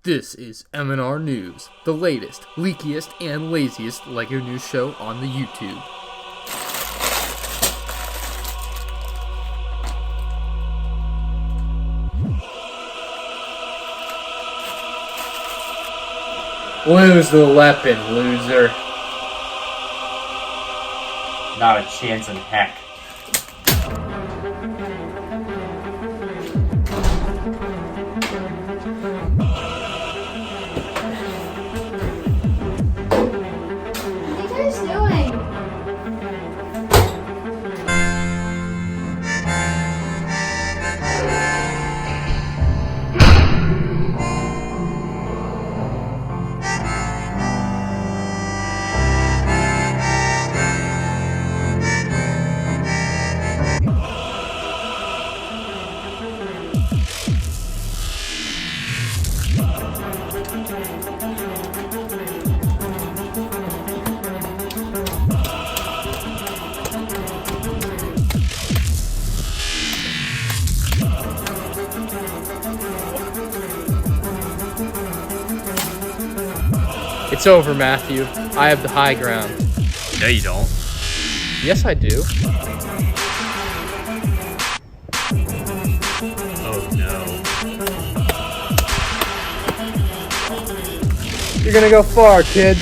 This is MandR News, the latest, leakiest, and laziest LEGO news show on the YouTube. Lose the weapon, loser. Not a chance in heck. What are you guys doing? It's over, Matthew. I have the high ground. No, you don't. Yes, I do. Oh no. You're gonna go far, kid.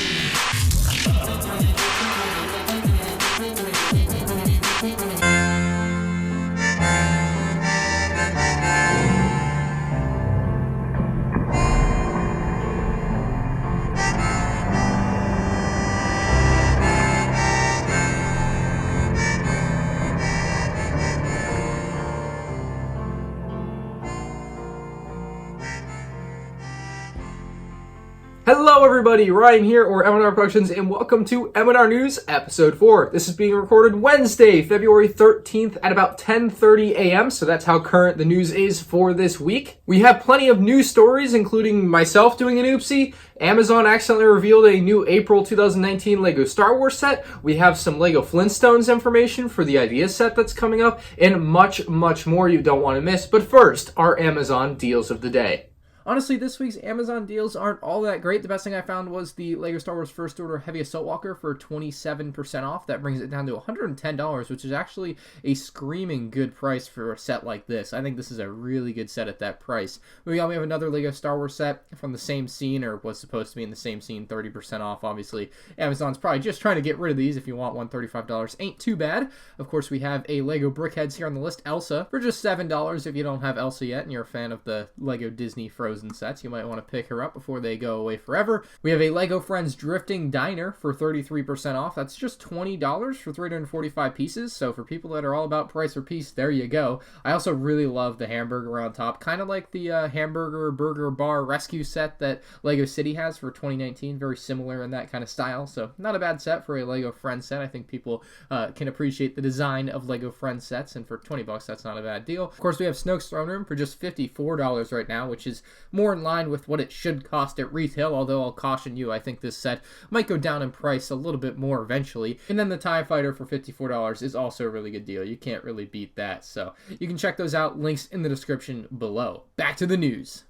Hello everybody, Ryan here, or MandRproductions, and welcome to MandR News, Episode 4. This is being recorded Wednesday, February 13th at about 10:30 a.m., so that's how current the news is for this week. We have plenty of news stories, including myself doing an oopsie. Amazon accidentally revealed a new April 2019 LEGO Star Wars set. We have some LEGO Flintstones information for the idea set that's coming up, and much, much more you don't want to miss. But first, our Amazon deals of the day. Honestly, this week's Amazon deals aren't all that great. The best thing I found was the LEGO Star Wars First Order Heavy Assault Walker for 27% off. That brings it down to $110, which is actually a screaming good price for a set like this. I think this is a really good set at that price. We have another LEGO Star Wars set from the same scene, or was supposed to be in the same scene, 30% off, obviously. Amazon's probably just trying to get rid of these. If you want one, $35 ain't too bad. Of course, we have a LEGO Brickheadz here on the list, Elsa, for just $7 if you don't have Elsa yet and you're a fan of the LEGO Disney Frozen sets. You might want to pick her up before they go away forever. We have a LEGO Friends Drifting Diner for 33% off. That's just $20 for 345 pieces. So for people that are all about price per piece, there you go. I also really love the hamburger on top, kind of like the hamburger burger bar rescue set that LEGO City has for 2019. Very similar in that kind of style. So not a bad set for a LEGO Friends set. I think people can appreciate the design of LEGO Friends sets, and for $20, that's not a bad deal. Of course, we have Snoke's Throne Room for just $54 right now, which is more in line with what it should cost at retail, although I'll caution you, I think this set might go down in price a little bit more eventually. And then the TIE Fighter for $54 is also a really good deal. You can't really beat that, so you can check those out, links in the description below. Back to the news.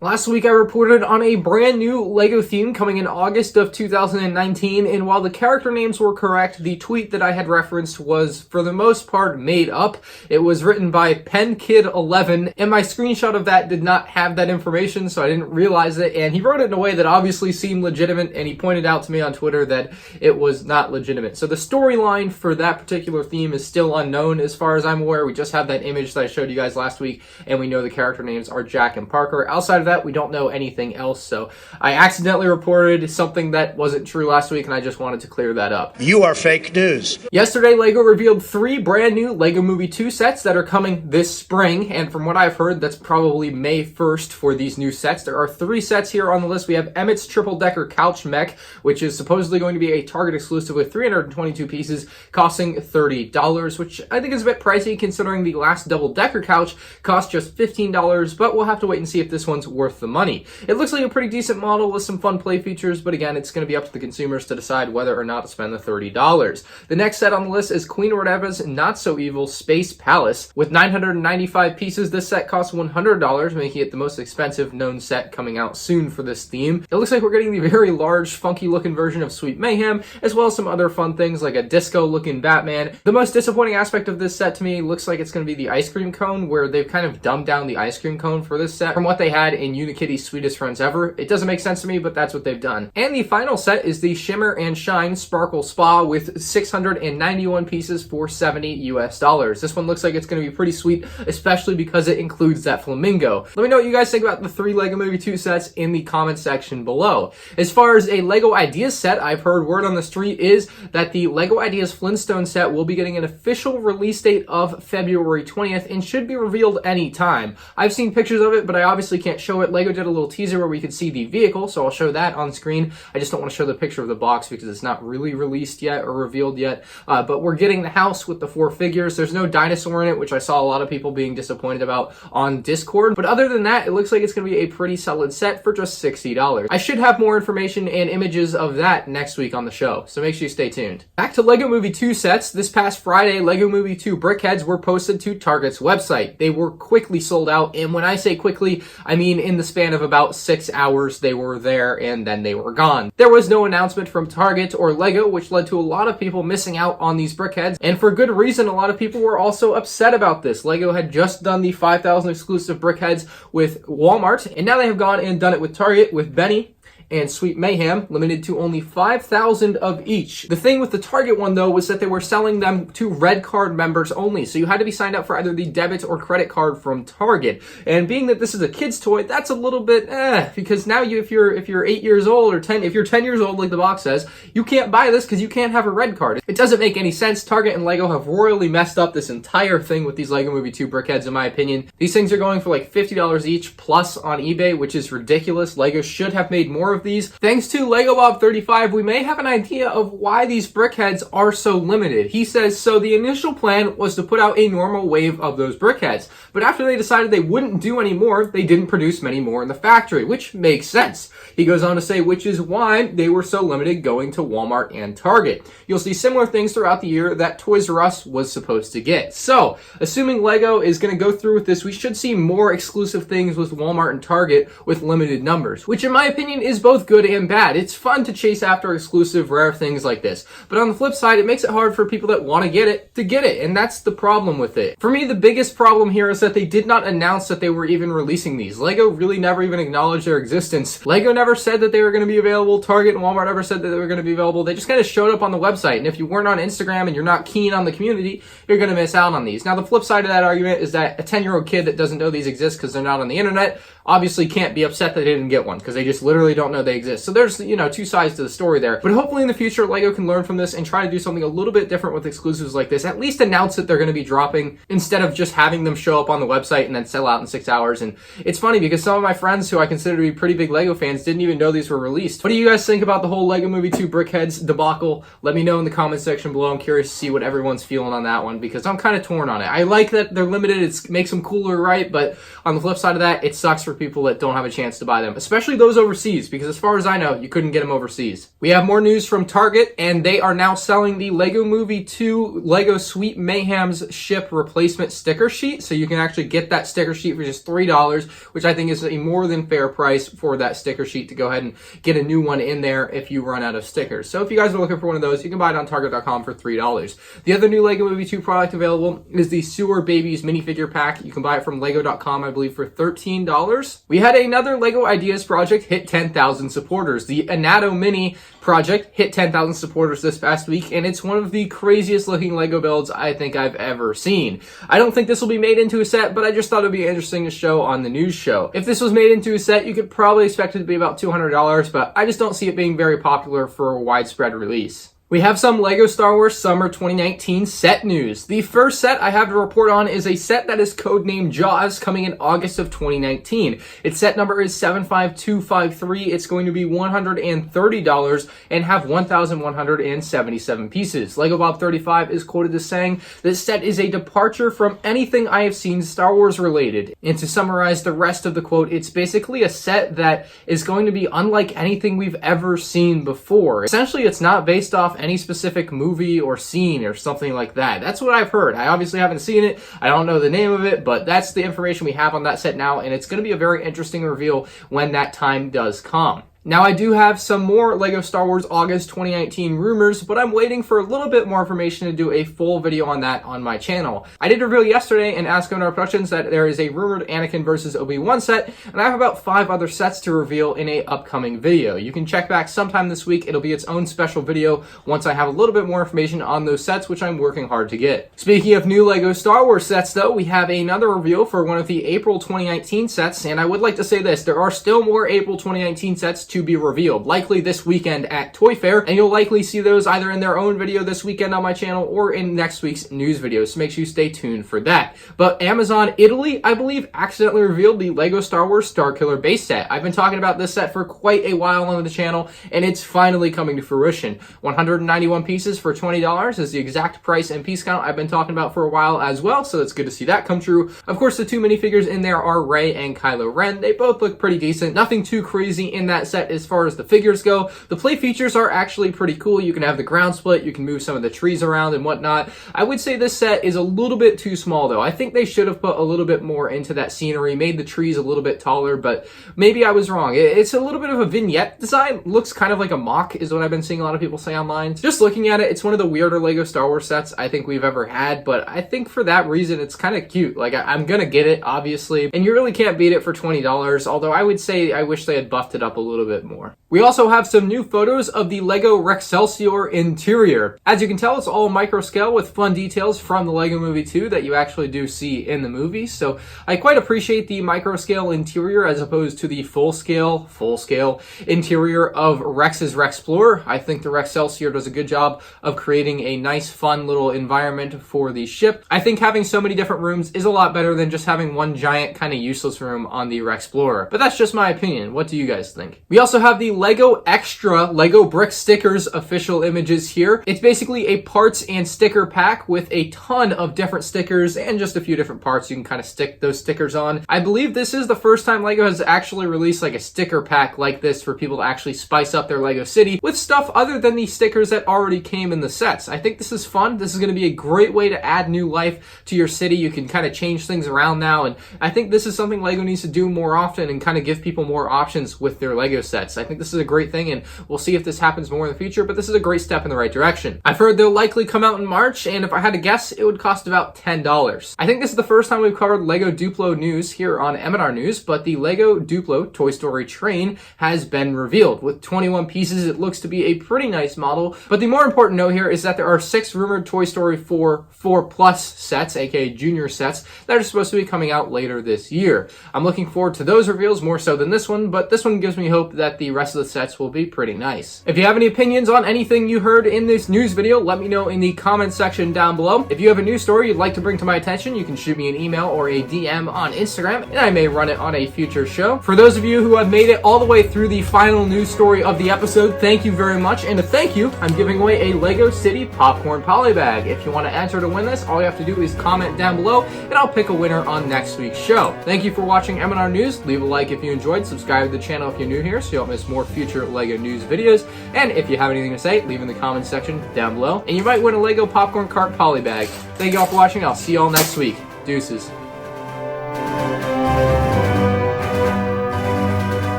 Last week I reported on a brand new LEGO theme coming in August of 2019, and while the character names were correct, the tweet that I had referenced was for the most part made up. It was written by PenKid11, and my screenshot of that did not have that information, so I didn't realize it, and he wrote it in a way that obviously seemed legitimate, and he pointed out to me on Twitter that it was not legitimate. So the storyline for that particular theme is still unknown as far as I'm aware. We just have that image that I showed you guys last week, and we know the character names are Jack and Parker. Outside of that, we don't know anything else, so I accidentally reported something that wasn't true last week, and I just wanted to clear that up. You are fake news. Yesterday, LEGO revealed 3 brand new LEGO Movie 2 sets that are coming this spring, and from what I've heard, that's probably May 1st for these new sets. There are 3 sets here on the list. We have Emmett's triple-decker couch mech, which is supposedly going to be a Target exclusive with 322 pieces, costing $30, which I think is a bit pricey considering the last double-decker couch cost just $15, but we'll have to wait and see if this one's worth worth the money. It looks like a pretty decent model with some fun play features, but again, it's going to be up to the consumers to decide whether or not to spend the $30. The next set on the list is Queen Watevra's Not So Evil Space Palace. With 995 pieces, this set costs $100, making it the most expensive known set coming out soon for this theme. It looks like we're getting the very large, funky looking version of Sweet Mayhem, as well as some other fun things like a disco looking Batman. The most disappointing aspect of this set to me looks like it's going to be the ice cream cone, where they've kind of dumbed down the ice cream cone for this set from what they had in Unikitty's Sweetest Friends Ever. It doesn't make sense to me, but that's what they've done. And the final set is the Shimmer and Shine Sparkle Spa with 691 pieces for $70 US. This one looks like it's going to be pretty sweet, especially because it includes that flamingo. Let me know what you guys think about the 3 LEGO Movie 2 sets in the comment section below. As far as a LEGO Ideas set, I've heard word on the street is that the LEGO Ideas Flintstone set will be getting an official release date of February 20th and should be revealed anytime. I've seen pictures of it, but I obviously can't show it. LEGO did a little teaser where we could see the vehicle, so I'll show that on screen. I just don't want to show the picture of the box because it's not really released yet or revealed yet. But we're getting the house with the 4 figures. There's no dinosaur in it, which I saw a lot of people being disappointed about on Discord. But other than that, it looks like it's going to be a pretty solid set for just $60. I should have more information and images of that next week on the show, so make sure you stay tuned. Back to LEGO Movie 2 sets. This past Friday, LEGO Movie 2 Brickheadz were posted to Target's website. They were quickly sold out, and when I say quickly, I mean in the span of about 6 hours they were there and then they were gone. There was no announcement from Target or LEGO, which led to a lot of people missing out on these Brickheadz, and for good reason. A lot of people were also upset about this. LEGO had just done the 5,000 exclusive Brickheadz with Walmart, and now they have gone and done it with Target with Benny and Sweet Mayhem, limited to only 5,000 of each. The thing with the Target one, though, was that they were selling them to Red Card members only, so you had to be signed up for either the debit or credit card from Target. And being that this is a kid's toy, that's a little bit because now if you're 8 years old or 10, if you're 10 years old, like the box says, you can't buy this because you can't have a Red Card. It doesn't make any sense. Target and LEGO have royally messed up this entire thing with these LEGO Movie 2 Brickheadz, in my opinion. These things are going for like $50 each plus on eBay, which is ridiculous. LEGO should have made more of these. Thanks to LEGO Bob 35, we may have an idea of why these Brickheadz are so limited. He says, so the initial plan was to put out a normal wave of those Brickheadz, but after they decided they wouldn't do any more, they didn't produce many more in the factory, which makes sense. He goes on to say, which is why they were so limited going to Walmart and Target. You'll see similar things throughout the year that Toys R Us was supposed to get. So, assuming LEGO is going to go through with this, we should see more exclusive things with Walmart and Target with limited numbers, which in my opinion is both good and bad. It's fun to chase after exclusive rare things like this, but on the flip side, it makes it hard for people that want to get it, and that's the problem with it. For me, the biggest problem here is that they did not announce that they were even releasing these. LEGO really never even acknowledged their existence. LEGO never said that they were going to be available. Target and Walmart never said that they were going to be available. They just kind of showed up on the website, and if you weren't on Instagram and you're not keen on the community, you're going to miss out on these. Now, the flip side of that argument is that a 10-year-old kid that doesn't know these exist because they're not on the internet obviously can't be upset that they didn't get one because they just literally don't know they exist. So there's, two sides to the story there. But hopefully in the future, LEGO can learn from this and try to do something a little bit different with exclusives like this. At least announce that they're going to be dropping instead of just having them show up on the website and then sell out in 6 hours. And it's funny because some of my friends who I consider to be pretty big LEGO fans didn't even know these were released. What do you guys think about the whole LEGO Movie 2 Brickheadz debacle? Let me know in the comment section below. I'm curious to see what everyone's feeling on that one because I'm kind of torn on it. I like that they're limited. It makes them cooler, right? But on the flip side of that, it sucks for people that don't have a chance to buy them, especially those overseas, because as far as I know, you couldn't get them overseas. We have more news from Target, and they are now selling the LEGO Movie 2 LEGO Sweet Mayhem's ship replacement sticker sheet, so you can actually get that sticker sheet for just $3, which I think is a more than fair price for that sticker sheet to go ahead and get a new one in there if you run out of stickers. So if you guys are looking for one of those, you can buy it on Target.com for $3. The other new LEGO Movie 2 product available is the Sewer Babies minifigure pack. You can buy it from Lego.com, I believe, for $13. We had another LEGO Ideas project hit 10,000 supporters. The Anato Mini project hit 10,000 supporters this past week, and it's one of the craziest looking LEGO builds I think I've ever seen. I don't think this will be made into a set, but I just thought it would be interesting to show on the news show. If this was made into a set, you could probably expect it to be about $200, but I just don't see it being very popular for a widespread release. We have some LEGO Star Wars Summer 2019 set news. The first set I have to report on is a set that is codenamed Jaws, coming in August of 2019. Its set number is 75253. It's going to be $130 and have 1,177 pieces. LEGO Bob 35 is quoted as saying, "This set is a departure from anything I have seen Star Wars related." And to summarize the rest of the quote, it's basically a set that is going to be unlike anything we've ever seen before. Essentially, it's not based off any specific movie or scene or something like that. That's what I've heard. I obviously haven't seen it. I don't know the name of it, but that's the information we have on that set now, and it's going to be a very interesting reveal when that time does come. Now, I do have some more LEGO Star Wars August 2019 rumors, but I'm waiting for a little bit more information to do a full video on that on my channel. I did reveal yesterday in Ask MandRproductions that there is a rumored Anakin versus Obi-Wan set, and I have about 5 other sets to reveal in a upcoming video. You can check back sometime this week. It'll be its own special video once I have a little bit more information on those sets, which I'm working hard to get. Speaking of new LEGO Star Wars sets, though, we have another reveal for one of the April 2019 sets, and I would like to say this, there are still more April 2019 sets to be revealed, likely this weekend at Toy Fair, and you'll likely see those either in their own video this weekend on my channel or in next week's news videos, so make sure you stay tuned for that. But Amazon Italy, I believe, accidentally revealed the LEGO Star Wars Starkiller Base set. I've been talking about this set for quite a while on the channel, and it's finally coming to fruition. 191 pieces for $20 is the exact price and piece count I've been talking about for a while as well, so it's good to see that come true. Of course, the 2 minifigures in there are Rey and Kylo Ren. They both look pretty decent. Nothing too crazy in that set as far as the figures go. The play features are actually pretty cool. You can have the ground split, you can move some of the trees around and whatnot. I would say this set is a little bit too small though. I think they should have put a little bit more into that scenery, made the trees a little bit taller, but maybe I was wrong. It's a little bit of a vignette design. Looks kind of like a mock is what I've been seeing a lot of people say online. Just looking at it, it's one of the weirder LEGO Star Wars sets I think we've ever had, but I think for that reason it's kind of cute. Like I'm gonna get it, obviously, and you really can't beat it for $20, although I would say I wish they had buffed it up a little bit more. We also have some new photos of the LEGO Rexcelsior interior. As you can tell, it's all micro scale with fun details from the LEGO Movie 2 that you actually do see in the movie. So I quite appreciate the micro scale interior as opposed to the full scale interior of Rex's Rexplorer. I think the Rexcelsior does a good job of creating a nice, fun little environment for the ship. I think having so many different rooms is a lot better than just having one giant kind of useless room on the Rexplorer. But that's just my opinion. What do you guys think? We also have the LEGO Extra LEGO Brick Stickers official images here. It's basically a parts and sticker pack with a ton of different stickers and just a few different parts you can kind of stick those stickers on. I believe this is the first time LEGO has actually released like a sticker pack like this for people to actually spice up their LEGO city with stuff other than the stickers that already came in the sets. I think this is fun. This is going to be a great way to add new life to your city. You can kind of change things around now, and I think this is something LEGO needs to do more often and kind of give people more options with their LEGO sets. I think this is a great thing, and we'll see if this happens more in the future, but this is a great step in the right direction. I've heard they'll likely come out in March, and if I had to guess, it would cost about $10. I think this is the first time we've covered LEGO Duplo news here on MandR News, but the LEGO Duplo Toy Story train has been revealed. With 21 pieces, it looks to be a pretty nice model, but the more important note here is that there are 6 rumored Toy Story 4+ sets, aka junior sets, that are supposed to be coming out later this year. I'm looking forward to those reveals more so than this one, but this one gives me hope that the rest of the sets will be pretty nice. If you have any opinions on anything you heard in this news video, let me know in the comment section down below. If you have a news story you'd like to bring to my attention, you can shoot me an email or a DM on Instagram, and I may run it on a future show. For those of you who have made it all the way through the final news story of the episode, thank you very much, and to thank you, I'm giving away a LEGO City Popcorn Poly Bag. If you want to enter to win this, all you have to do is comment down below, and I'll pick a winner on next week's show. Thank you for watching MandR News. Leave a like if you enjoyed, subscribe to the channel if you're new here so you don't miss more future LEGO news videos, and if you have anything to say, leave in the comment section down below, and you might win a LEGO Popcorn Cart Poly Bag. Thank you all for watching. I'll see you all next week. Deuces.